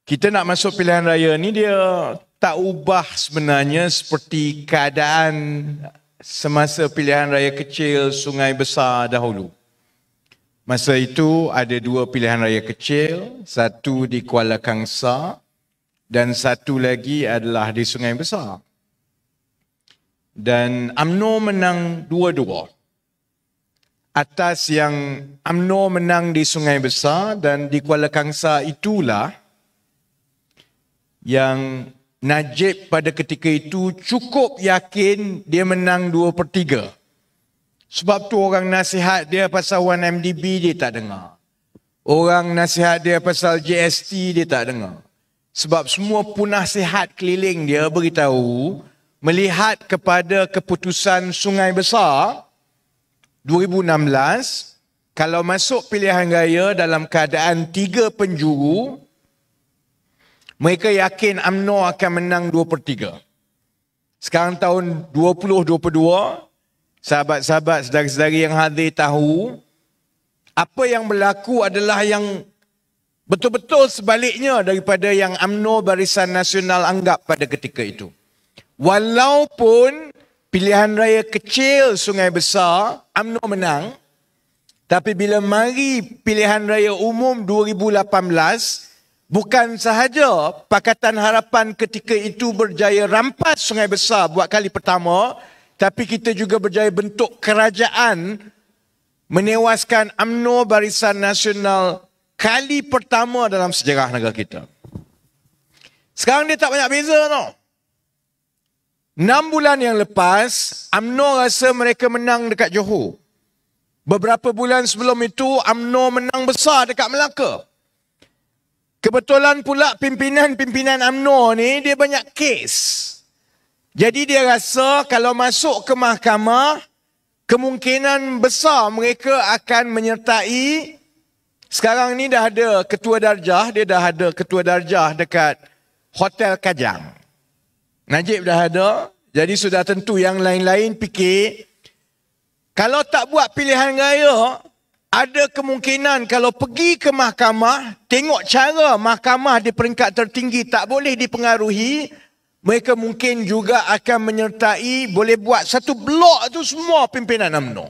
Kita nak masuk pilihan raya ni dia tak ubah sebenarnya seperti keadaan semasa pilihan raya kecil Sungai Besar dahulu. Masa itu ada dua pilihan raya kecil, satu di Kuala Kangsar dan satu lagi adalah di Sungai Besar. Dan UMNO menang dua-dua. Atas yang UMNO menang di Sungai Besar dan di Kuala Kangsar itulah yang Najib pada ketika itu cukup yakin dia menang 2/3. Sebab tu orang nasihat dia pasal 1MDB dia tak dengar. Orang nasihat dia pasal GST dia tak dengar. Sebab semua penasihat keliling dia beritahu melihat kepada keputusan Sungai Besar 2016, kalau masuk pilihan raya dalam keadaan 3 penjuru, mereka yakin UMNO akan menang 2/3. Sekarang tahun 2022, sahabat-sahabat, saudara-saudari yang hadir tahu, apa yang berlaku adalah yang betul-betul sebaliknya daripada yang UMNO Barisan Nasional anggap pada ketika itu. Walaupun pilihan raya kecil Sungai Besar, UMNO menang, tapi bila mari pilihan raya umum 2018, bukan sahaja Pakatan Harapan ketika itu berjaya rampas Sungai Besar buat kali pertama, tapi kita juga berjaya bentuk kerajaan menewaskan UMNO Barisan Nasional kali pertama dalam sejarah negara kita. Sekarang dia tak banyak beza tau. 6 bulan yang lepas, UMNO rasa mereka menang dekat Johor. Beberapa bulan sebelum itu, UMNO menang besar dekat Melaka. Kebetulan pula pimpinan-pimpinan UMNO ni dia banyak kes. Jadi dia rasa kalau masuk ke mahkamah, kemungkinan besar mereka akan menyertai. Sekarang ni dah ada ketua darjah, dia dah ada ketua darjah dekat Hotel Kajang. Najib dah ada, jadi sudah tentu yang lain-lain fikir, kalau tak buat pilihan raya, ada kemungkinan kalau pergi ke mahkamah, tengok cara mahkamah di peringkat tertinggi tak boleh dipengaruhi, mereka mungkin juga akan menyertai, boleh buat satu blok tu semua pimpinan UMNO.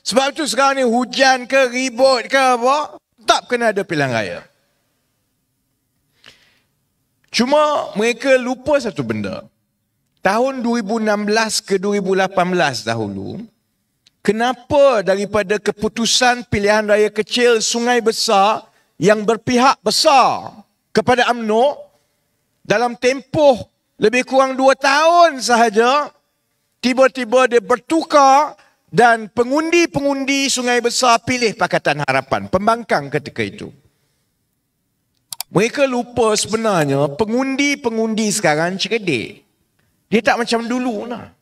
Sebab tu sekarang ni hujan ke, ribut ke apa, tak kena ada pilihan raya. Cuma mereka lupa satu benda. Tahun 2016 ke 2018 dahulu, kenapa daripada keputusan pilihan raya kecil Sungai Besar yang berpihak besar kepada UMNO, dalam tempoh lebih kurang 2 tahun sahaja, tiba-tiba dia bertukar dan pengundi-pengundi Sungai Besar pilih Pakatan Harapan, pembangkang ketika itu. Mereka lupa sebenarnya pengundi-pengundi sekarang cerdik. Dia tak macam dulu lah.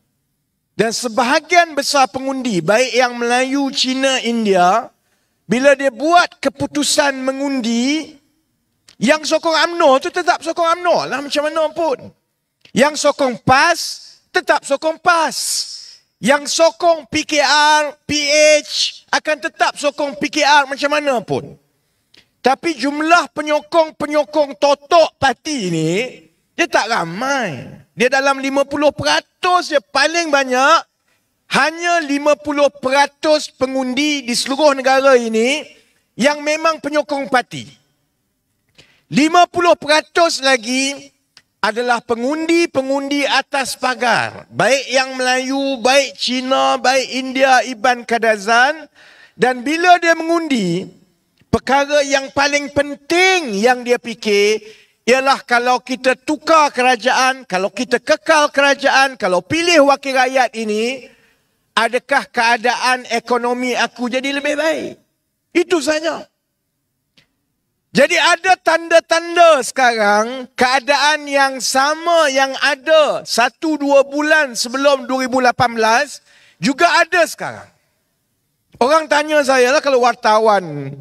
Dan sebahagian besar pengundi, baik yang Melayu, Cina, India, bila dia buat keputusan mengundi, yang sokong UMNO tu tetap sokong UMNO lah macam mana pun. Yang sokong PAS, tetap sokong PAS. Yang sokong PKR, PH, akan tetap sokong PKR macam mana pun. Tapi jumlah penyokong-penyokong totok parti ni, dia tak ramai. Dia dalam 50% je, paling banyak hanya 50% pengundi di seluruh negara ini yang memang penyokong parti. 50% lagi adalah pengundi-pengundi atas pagar. Baik yang Melayu, baik Cina, baik India, Iban Kadazan. Dan bila dia mengundi, perkara yang paling penting yang dia fikir ialah kalau kita tukar kerajaan, kalau kita kekal kerajaan, kalau pilih wakil rakyat ini, adakah keadaan ekonomi aku jadi lebih baik? Itu saja. Jadi ada tanda-tanda sekarang keadaan yang sama yang ada 1-2 bulan sebelum 2018 juga ada sekarang. Orang tanya saya lah, kalau wartawan,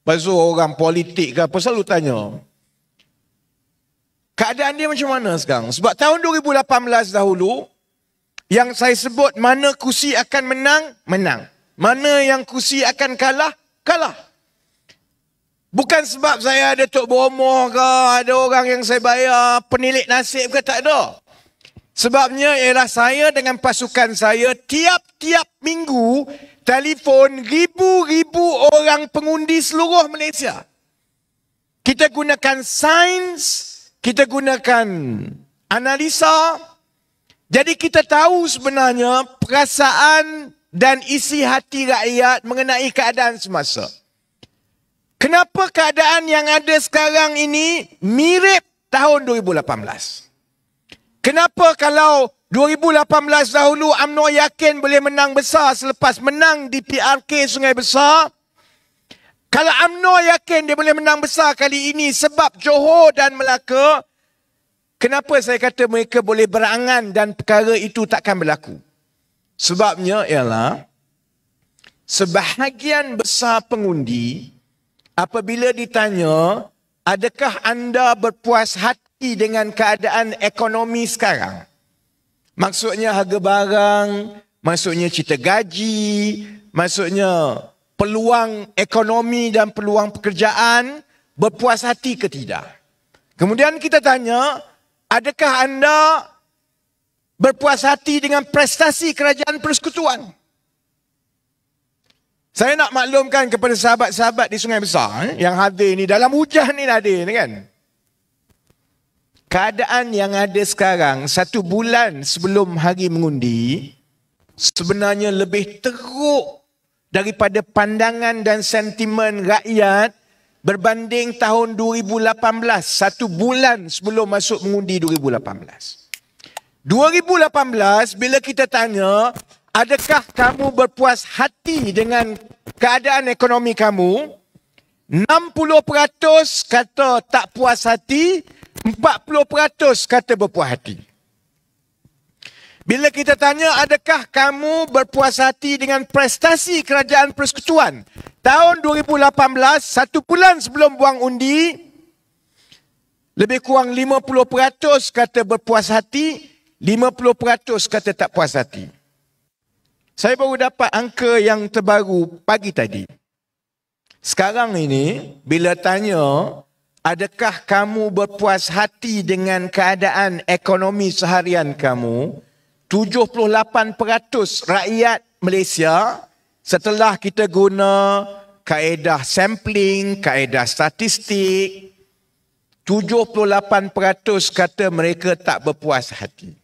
pasal orang politik ke apa, selalu tanya, keadaan dia macam mana sekarang? Sebab tahun 2018 dahulu, yang saya sebut mana kursi akan menang, menang. Mana yang kursi akan kalah, kalah. Bukan sebab saya ada tok berumur ke, ada orang yang saya bayar penilik nasib ke, tak ada. Sebabnya ialah saya dengan pasukan saya tiap-tiap minggu telefon ribu-ribu orang pengundi seluruh Malaysia. Kita gunakan sains, kita gunakan analisa. Jadi kita tahu sebenarnya perasaan dan isi hati rakyat mengenai keadaan semasa. Kenapa keadaan yang ada sekarang ini mirip tahun 2018? Kenapa kalau 2018 dahulu UMNO yakin boleh menang besar selepas menang di PRK Sungai Besar? Kalau UMNO yakin dia boleh menang besar kali ini sebab Johor dan Melaka, kenapa saya kata mereka boleh berangan dan perkara itu takkan berlaku? Sebabnya ialah sebahagian besar pengundi apabila ditanya, adakah anda berpuas hati dengan keadaan ekonomi sekarang? Maksudnya harga barang, maksudnya cita gaji, maksudnya peluang ekonomi dan peluang pekerjaan, berpuas hati ke tidak? Kemudian kita tanya, adakah anda berpuas hati dengan prestasi kerajaan persekutuan? Saya nak maklumkan kepada sahabat-sahabat di Sungai Besar yang hadir ni, dalam hujan ni hadir ni kan. Keadaan yang ada sekarang, 1 bulan sebelum hari mengundi, sebenarnya lebih teruk daripada pandangan dan sentimen rakyat berbanding tahun 2018, 1 bulan sebelum masuk mengundi 2018. 2018, bila kita tanya, adakah kamu berpuas hati dengan keadaan ekonomi kamu? 60% kata tak puas hati, 40% kata berpuas hati. Bila kita tanya, adakah kamu berpuas hati dengan prestasi kerajaan persekutuan? Tahun 2018, 1 bulan sebelum buang undi, lebih kurang 50% kata berpuas hati, 50% kata tak puas hati. Saya baru dapat angka yang terbaru pagi tadi. Sekarang ini, bila tanya, adakah kamu berpuas hati dengan keadaan ekonomi seharian kamu? 78% rakyat Malaysia, setelah kita guna kaedah sampling, kaedah statistik, 78% kata mereka tak berpuas hati.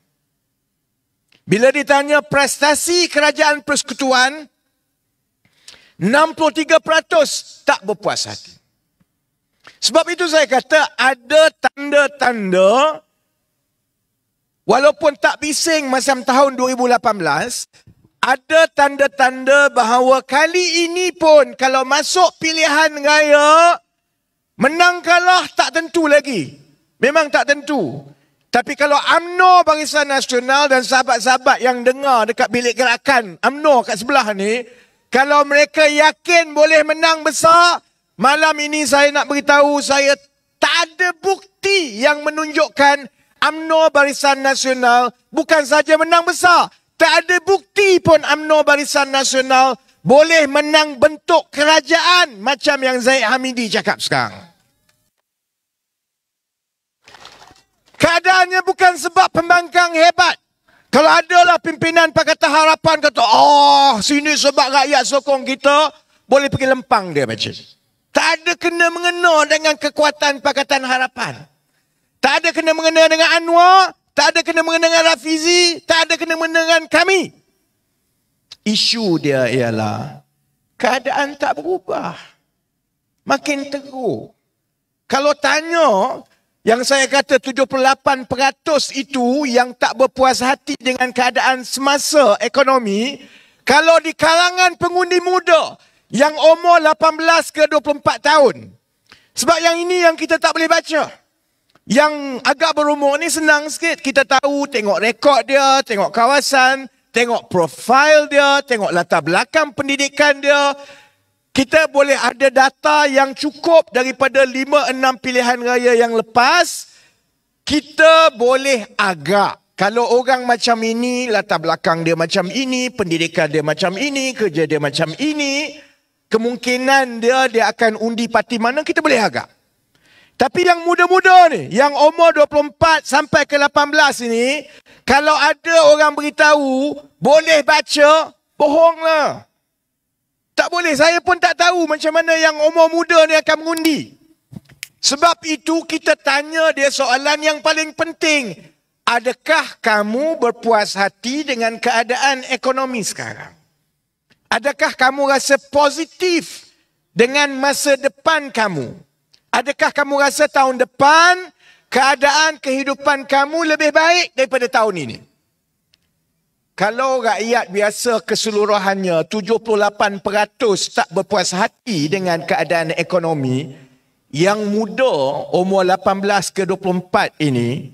Bila ditanya prestasi kerajaan persekutuan, 63% tak berpuas hati. Sebab itu saya kata ada tanda-tanda, walaupun tak bising macam tahun 2018, ada tanda-tanda bahawa kali ini pun kalau masuk pilihan raya, menang kalah tak tentu lagi. Memang tak tentu. Tapi kalau UMNO Barisan Nasional dan sahabat-sahabat yang dengar dekat bilik gerakan UMNO kat sebelah ni, kalau mereka yakin boleh menang besar, malam ini saya nak beritahu, saya tak ada bukti yang menunjukkan UMNO Barisan Nasional bukan saja menang besar, tak ada bukti pun UMNO Barisan Nasional boleh menang bentuk kerajaan macam yang Zahid Hamidi cakap sekarang. Keadaannya bukan sebab pembangkang hebat. Kalau adalah pimpinan Pakatan Harapan kata, sini sebab rakyat sokong kita, boleh pergi lempang dia macam. Tak ada kena-mengena dengan kekuatan Pakatan Harapan. Tak ada kena-mengena dengan Anwar, tak ada kena-mengena dengan Rafizi, tak ada kena-mengena dengan kami. Isu dia ialah, keadaan tak berubah. Makin teruk. Kalau tanya, yang saya kata 78% itu yang tak berpuas hati dengan keadaan semasa ekonomi, kalau di kalangan pengundi muda yang umur 18 ke 24 tahun. Sebab yang ini yang kita tak boleh baca. Yang agak berumur ni senang sikit. Kita tahu, tengok rekod dia, tengok kawasan, tengok profil dia, tengok latar belakang pendidikan dia. Kita boleh ada data yang cukup daripada 5-6 pilihan raya yang lepas. Kita boleh agak. Kalau orang macam ini, latar belakang dia macam ini, pendidikan dia macam ini, kerja dia macam ini, kemungkinan dia akan undi parti mana, kita boleh agak. Tapi yang muda-muda ni, yang umur 24 sampai ke 18 ini, kalau ada orang beritahu, boleh baca, bohonglah. Tak boleh, saya pun tak tahu macam mana yang umur muda ni akan mengundi. Sebab itu kita tanya dia soalan yang paling penting. Adakah kamu berpuas hati dengan keadaan ekonomi sekarang? Adakah kamu rasa positif dengan masa depan kamu? Adakah kamu rasa tahun depan keadaan kehidupan kamu lebih baik daripada tahun ini? Kalau rakyat biasa keseluruhannya 78% tak berpuas hati dengan keadaan ekonomi, yang muda umur 18 ke 24 ini,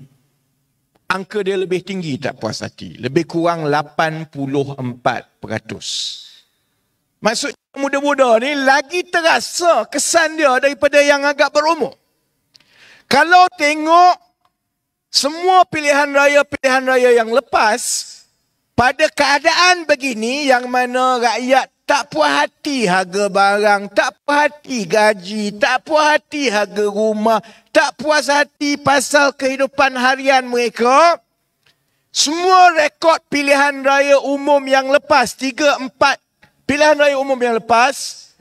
angka dia lebih tinggi tak puas hati. Lebih kurang 84%. Maksudnya muda-muda ni lagi terasa kesan dia daripada yang agak berumur. Kalau tengok semua pilihan raya yang lepas, pada keadaan begini yang mana rakyat tak puas hati harga barang, tak puas hati gaji, tak puas hati harga rumah, tak puas hati pasal kehidupan harian mereka, semua rekod pilihan raya umum yang lepas, 3-4 pilihan raya umum yang lepas,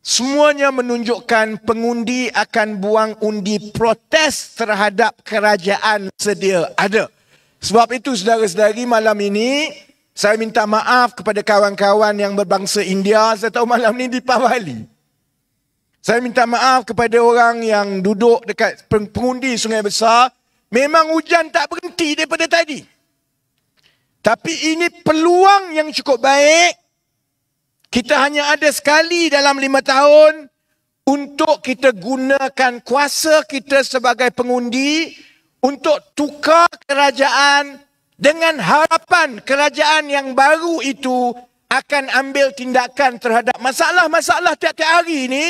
semuanya menunjukkan pengundi akan buang undi protes terhadap kerajaan sedia ada. Sebab itu saudara-saudari, malam ini saya minta maaf kepada kawan-kawan yang berbangsa India. Saya tahu malam ini Deepawali. Saya minta maaf kepada orang yang duduk dekat pengundi Sungai Besar. Memang hujan tak berhenti daripada tadi. Tapi ini peluang yang cukup baik. Kita hanya ada sekali dalam 5 tahun untuk kita gunakan kuasa kita sebagai pengundi untuk tukar kerajaan dengan harapan kerajaan yang baru itu akan ambil tindakan terhadap masalah-masalah tiap-tiap hari ini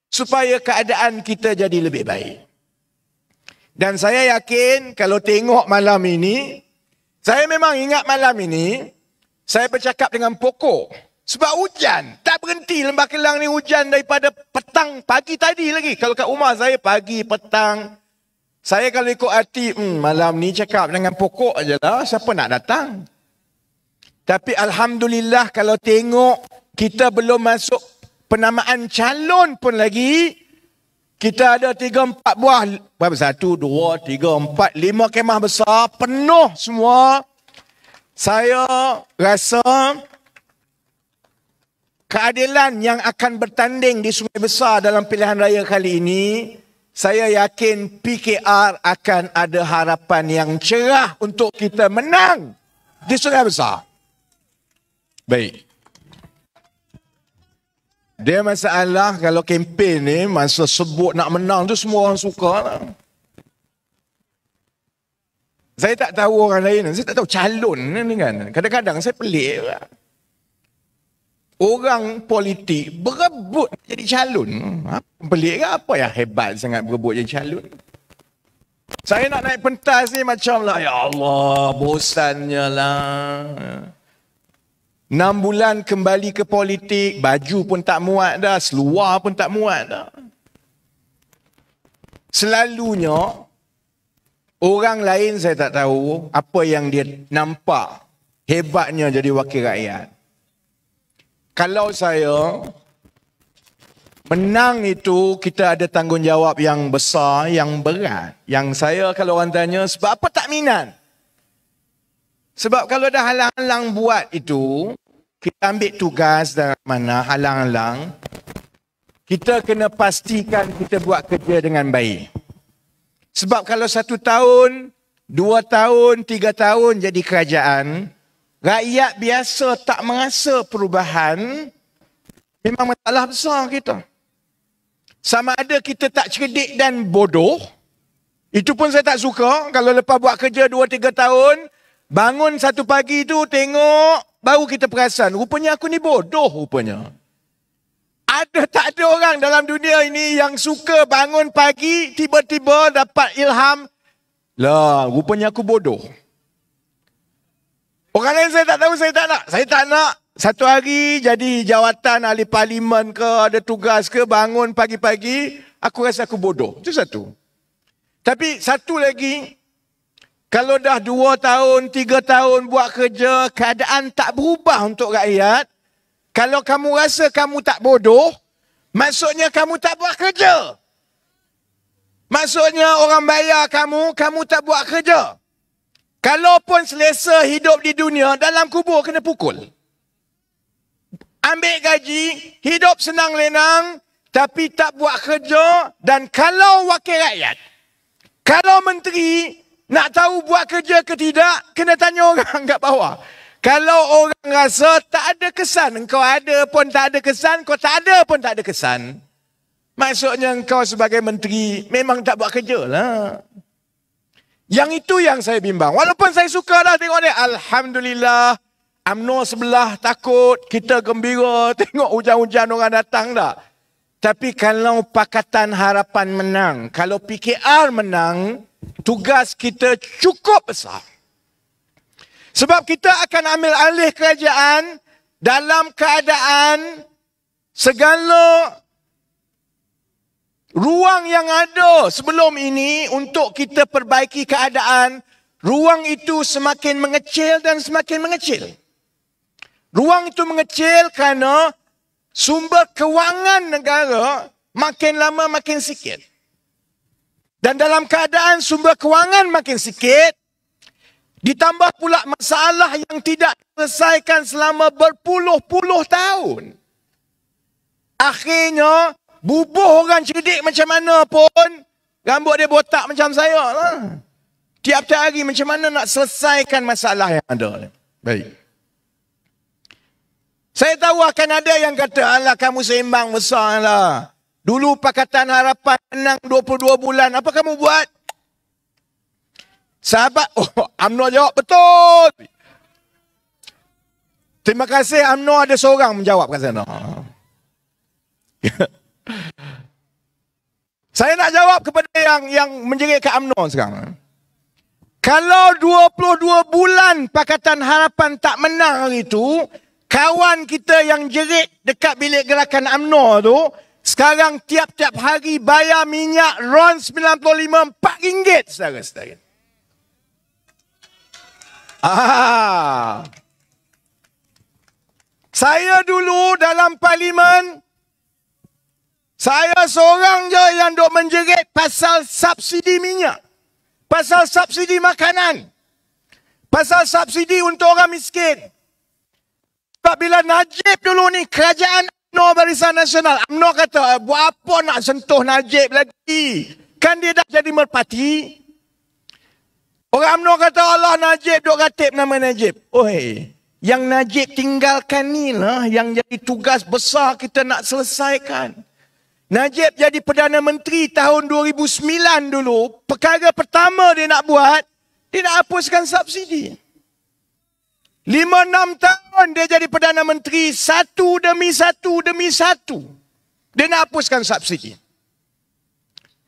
supaya keadaan kita jadi lebih baik. Dan saya yakin kalau tengok malam ini, saya memang ingat malam ini, saya bercakap dengan pokok. Sebab hujan, tak berhenti Lembah Kelang ni hujan daripada petang, pagi tadi lagi. Kalau kat rumah saya pagi, petang. Saya kalau ikut hati, malam ni cakap dengan pokok je lah, siapa nak datang? Tapi Alhamdulillah kalau tengok, kita belum masuk penamaan calon pun lagi, kita ada 3-4 buah, berapa? 1, 2, 3, 4, 5 kemah besar, penuh semua. Saya rasa keadilan yang akan bertanding di Sungai Besar dalam pilihan raya kali ini, saya yakin PKR akan ada harapan yang cerah untuk kita menang di Sungai Besar. Baik. Dia masalah kalau kempen ni, masa sebut nak menang tu semua orang suka lah. Saya tak tahu orang lain, saya tak tahu calon ni kan. Kadang-kadang saya pelik lah. Orang politik berebut jadi calon. Pelik ke apa yang hebat sangat berebut jadi calon? Saya nak naik pentas ni macam lah, ya Allah, bosannya lah. 6 bulan kembali ke politik, baju pun tak muat dah, seluar pun tak muat dah. Selalunya, orang lain saya tak tahu apa yang dia nampak hebatnya jadi wakil rakyat. Kalau saya menang itu, kita ada tanggungjawab yang besar, yang berat. Yang saya kalau orang tanya, sebab apa tak minat? Sebab kalau dah halang-halang buat itu, kita ambil tugas dari mana halang-halang, kita kena pastikan kita buat kerja dengan baik. Sebab kalau 1 tahun, 2 tahun, 3 tahun jadi kerajaan, rakyat biasa tak merasa perubahan, memang masalah besar kita. Sama ada kita tak cerdik dan bodoh, itu pun saya tak suka. Kalau lepas buat kerja 2-3 tahun, bangun satu pagi tu tengok, baru kita perasan, rupanya aku ni bodoh rupanya. Ada tak ada orang dalam dunia ini yang suka bangun pagi, tiba-tiba dapat ilham, lah rupanya aku bodoh. Orang lain saya tak tahu, saya tak nak. Saya tak nak satu hari jadi jawatan ahli parlimen ke, ada tugas ke, bangun pagi-pagi, aku rasa aku bodoh. Itu satu. Tapi satu lagi, kalau dah 2 tahun, 3 tahun buat kerja, keadaan tak berubah untuk rakyat, kalau kamu rasa kamu tak bodoh, maksudnya kamu tak buat kerja. Maksudnya orang bayar kamu, kamu tak buat kerja. Kalaupun selesa hidup di dunia, dalam kubur kena pukul. Ambil gaji, hidup senang lenang, tapi tak buat kerja. Dan kalau wakil rakyat, kalau menteri nak tahu buat kerja ke tidak, kena tanya orang kat bawah. Kalau orang rasa tak ada kesan, engkau ada pun tak ada kesan, kau tak ada pun tak ada kesan, maksudnya engkau sebagai menteri memang tak buat kerja lah. Yang itu yang saya bimbang. Walaupun saya suka dah tengok ni, alhamdulillah, UMNO sebelah takut, kita gembira tengok hujan-hujan orang datang dah. Tapi kalau Pakatan Harapan menang, kalau PKR menang, tugas kita cukup besar. Sebab kita akan ambil alih kerajaan dalam keadaan segala ruang yang ada sebelum ini untuk kita perbaiki keadaan, ruang itu semakin mengecil dan semakin mengecil. Ruang itu mengecil kerana sumber kewangan negara makin lama makin sikit. Dan dalam keadaan sumber kewangan makin sikit, ditambah pula masalah yang tidak diselesaikan selama berpuluh-puluh tahun. Akhirnya, bubuh orang cerdik macam mana pun, rambut dia botak macam saya lah. Tiap-tiap hari macam mana nak selesaikan masalah yang ada. Baik. Saya tahu akan ada yang kata, alah kamu seimbang besar lah. Dulu Pakatan Harapan menang 22 bulan, apa kamu buat? Sahabat, UMNO jawab betul. Terima kasih UMNO ada seorang menjawab kat sana. Saya nak jawab kepada yang menjerit kat UMNO sekarang. Kalau 22 bulan Pakatan Harapan tak menang hari itu, kawan kita yang jerit dekat bilik gerakan UMNO tu, sekarang tiap-tiap hari bayar minyak RON 95 RM4, saudara-saudara. Saya dulu dalam parlimen, saya seorang je yang duk menjerit pasal subsidi minyak, pasal subsidi makanan, pasal subsidi untuk orang miskin. Sebab bila Najib dulu ni, kerajaan UMNO Barisan Nasional, UMNO kata, buat apa nak sentuh Najib lagi? Kan dia dah jadi merpati. Orang UMNO kata, Allah Najib duk ratib nama Najib. Oi, yang Najib tinggalkan ni lah yang jadi tugas besar kita nak selesaikan. Najib jadi Perdana Menteri tahun 2009 dulu. Perkara pertama dia nak buat, dia nak hapuskan subsidi. 5-6 tahun dia jadi Perdana Menteri, satu demi satu. Dia nak hapuskan subsidi.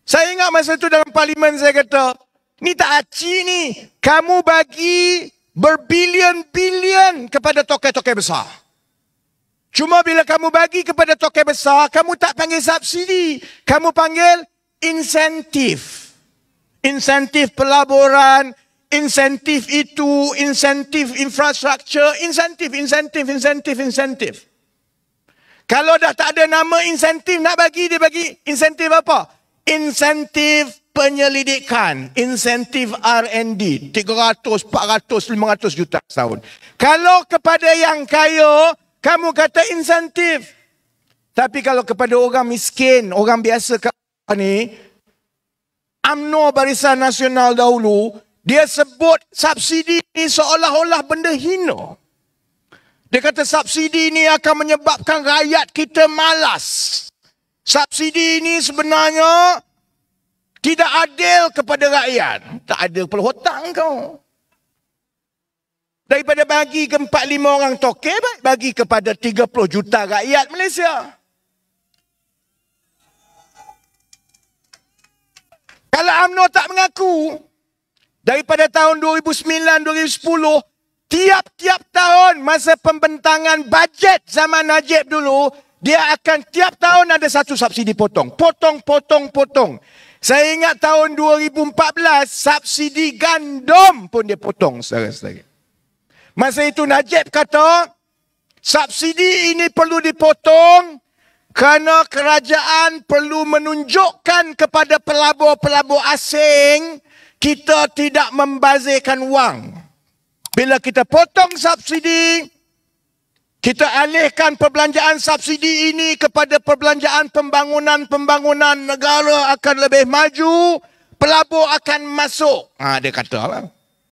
Saya ingat masa itu dalam parlimen saya kata, ni tak aci ni. Kamu bagi berbilion-bilion kepada tokai-tokai besar. Cuma bila kamu bagi kepada tokai besar, kamu tak panggil subsidi. Kamu panggil insentif. Insentif pelaburan, insentif itu, insentif infrastruktur, insentif. Kalau dah tak ada nama insentif nak bagi, dia bagi insentif apa? Insentif penyelidikan, insentif R&D, 300, 400, 500 juta setahun. Kalau kepada yang kaya, kamu kata insentif. Tapi kalau kepada orang miskin, orang biasa ni, UMNO Barisan Nasional dahulu, dia sebut subsidi ni seolah-olah benda hina. Dia kata subsidi ni akan menyebabkan rakyat kita malas. Subsidi ini sebenarnya tidak adil kepada rakyat. Tak adil kepala hutang kau. Daripada bagi ke 4-5 orang toke, baik bagi kepada 30 juta rakyat Malaysia. Kalau UMNO tak mengaku, daripada tahun 2009-2010, tiap-tiap tahun masa pembentangan bajet zaman Najib dulu, dia akan tiap tahun ada satu subsidi potong. Potong. Saya ingat tahun 2014, subsidi gandum pun dia potong saudara-saudara. Masa itu Najib kata, subsidi ini perlu dipotong kerana kerajaan perlu menunjukkan kepada pelabur-pelabur asing kita tidak membazirkan wang. Bila kita potong subsidi, kita alihkan perbelanjaan subsidi ini kepada perbelanjaan pembangunan negara akan lebih maju, pelabur akan masuk. Dia kata lah.